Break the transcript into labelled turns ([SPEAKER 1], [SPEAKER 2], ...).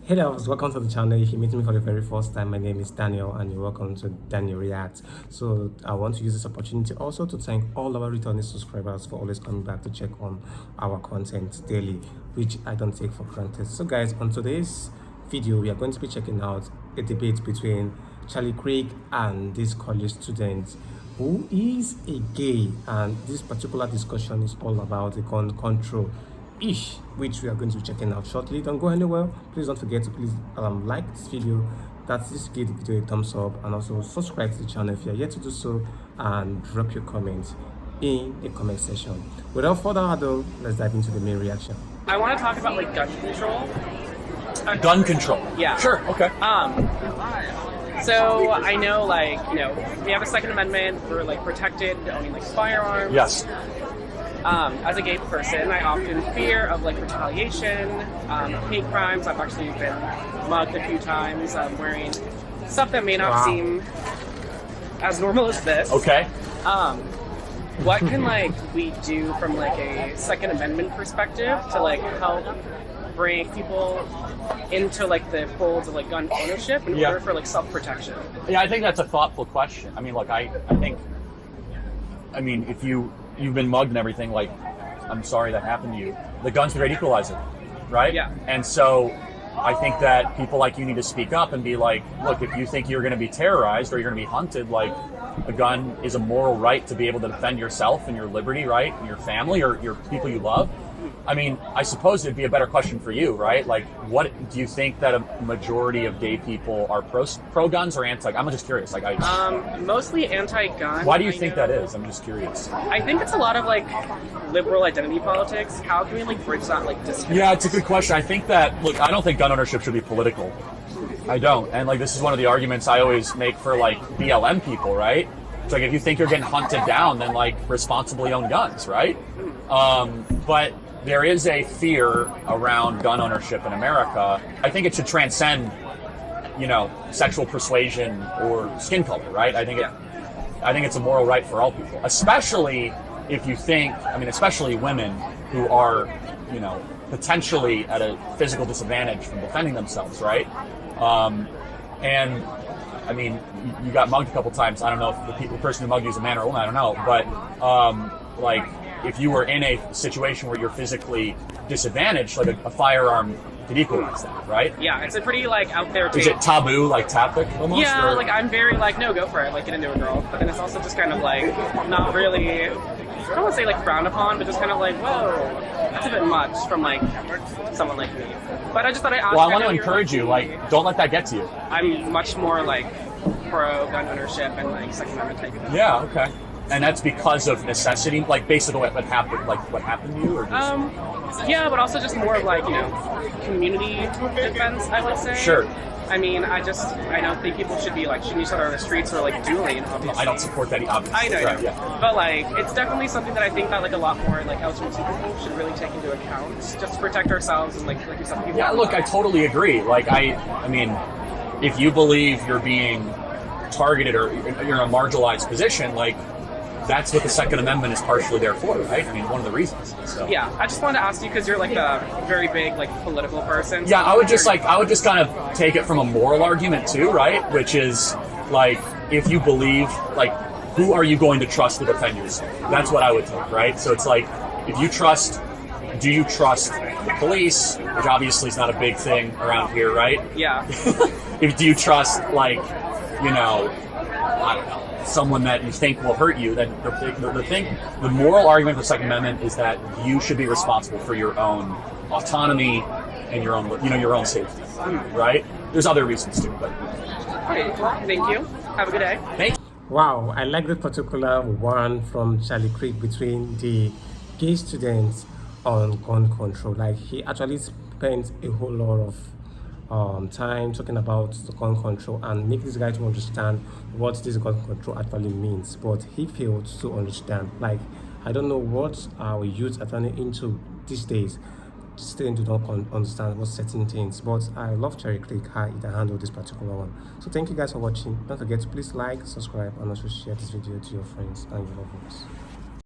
[SPEAKER 1] Hey there, welcome to the channel. If you meet me for the very first time, my name is Daniel and you're welcome to Daniel React. So I want to use this opportunity also to thank all our returning subscribers for always coming back to check on our content daily, which I don't take for granted. So guys, on today's video, we are going to be checking out a debate between Charlie Kirk and this college student who is a gay, and this particular discussion is all about the gun control which we are going to be checking out shortly. Don't go anywhere. Please don't forget to like this video, give the video a thumbs up, and also subscribe to the channel if you are yet to do so, and drop your comments in the comment section. Without further ado, let's dive into the main reaction.
[SPEAKER 2] I want to talk about like gun control.
[SPEAKER 3] Gun control.
[SPEAKER 2] Yeah.
[SPEAKER 3] Sure. Okay.
[SPEAKER 2] So I know, like, we have a Second Amendment. We're like protected owning like firearms.
[SPEAKER 3] Yes.
[SPEAKER 2] As a gay person, I often fear of like retaliation, hate crimes. I've actually been mugged a few times. I'm wearing stuff that may not seem as normal as this.
[SPEAKER 3] Okay.
[SPEAKER 2] What can like we do from like a Second Amendment perspective to like help bring people into like the folds of like gun ownership in order for like self-protection?
[SPEAKER 3] Yeah, I think that's a thoughtful question. I mean, look, I mean, if you've been mugged and everything, like, I'm sorry that happened to you. The gun's the great equalizer, right?
[SPEAKER 2] Yeah.
[SPEAKER 3] And so I think that people like you need to speak up and be like, look, if you think you're going to be terrorized or you're going to be hunted, like, a gun is a moral right to be able to defend yourself and your liberty, right? And your family or your people you love. I mean, I suppose it'd be a better question for you, right? Like, what do you think that a majority of gay people are pro guns or anti? I'm just curious. Like,
[SPEAKER 2] mostly anti-gun.
[SPEAKER 3] Why do you think that is? I'm just curious.
[SPEAKER 2] I think it's a lot of like liberal identity politics. How can we like bridge that like disconnect?
[SPEAKER 3] Yeah, it's a good question. I think that, look, I don't think gun ownership should be political. I don't. And like, this is one of the arguments I always make for like BLM people, right? It's like, if you think you're getting hunted down, then like responsibly own guns, right? But there is a fear around gun ownership in America. I think it should transcend, sexual persuasion or skin color, right? I think it's a moral right for all people, especially if you think, especially women who are, potentially at a physical disadvantage from defending themselves, right? And I mean, you got mugged a couple times. I don't know if the person who mugged you is a man or a woman, I don't know. But like, if you were in a situation where you're physically disadvantaged, like a firearm could equalize that, right?
[SPEAKER 2] Yeah, it's a pretty like out there take.
[SPEAKER 3] Is it taboo, like topic almost?
[SPEAKER 2] Yeah,
[SPEAKER 3] or?
[SPEAKER 2] like I'm very like, no, go for it, like get into a girl. But then it's also just kind of like not really, I don't want to say like frowned upon, but just kind of like, whoa, that's a bit much from like someone like me. But I just thought I'd ask.
[SPEAKER 3] Well, I want to encourage you, like, don't let that get to you.
[SPEAKER 2] I'm much more like pro gun ownership and like Second Amendment type.
[SPEAKER 3] Yeah, okay. And that's because of necessity, like basically what happened to you, or just...
[SPEAKER 2] Yeah, but also just more of like, community defense, I would say.
[SPEAKER 3] Sure.
[SPEAKER 2] I mean, I don't think people should be like shooting each other on the streets or like dueling, obviously.
[SPEAKER 3] I don't support that, obviously.
[SPEAKER 2] I know,
[SPEAKER 3] right, yeah.
[SPEAKER 2] But like, it's definitely something that I think that like a lot more like LGBT people should really take into account, just to protect ourselves and like some people.
[SPEAKER 3] Yeah, look, I totally agree. Like, I mean, if you believe you're being targeted or you're in a marginalized position, like, that's what the Second Amendment is partially there for, right? I mean, one of the reasons. So.
[SPEAKER 2] Yeah, I just wanted to ask you because you're like a very big like political person.
[SPEAKER 3] Yeah, I would just kind of take it from a moral argument too, right? Which is like, if you believe, like, who are you going to trust to defend yourself? That's what I would take, right? So it's like, do you trust the police, which obviously is not a big thing around here, right?
[SPEAKER 2] Yeah.
[SPEAKER 3] Do you trust, like, I don't know, someone that you think will hurt you? Then the moral argument for the Second Amendment is that you should be responsible for your own autonomy and your own safety, right? There's other reasons too, but.
[SPEAKER 2] Okay, well, thank you. Have a good day.
[SPEAKER 3] Thank you.
[SPEAKER 1] Wow, I like the particular one from Charlie Kirk between the gay students on gun control. Like, he actually spent a whole lot of time talking about the gun control and make this guy to understand what this gun control actually means, but he failed to understand. Like, I don't know what our youth are turning into these days. Still do not understand what certain things, but I love Charlie Kirk how he handled this particular one. So thank you guys for watching. Don't forget to please like, subscribe, and also share this video to your friends and your loved ones.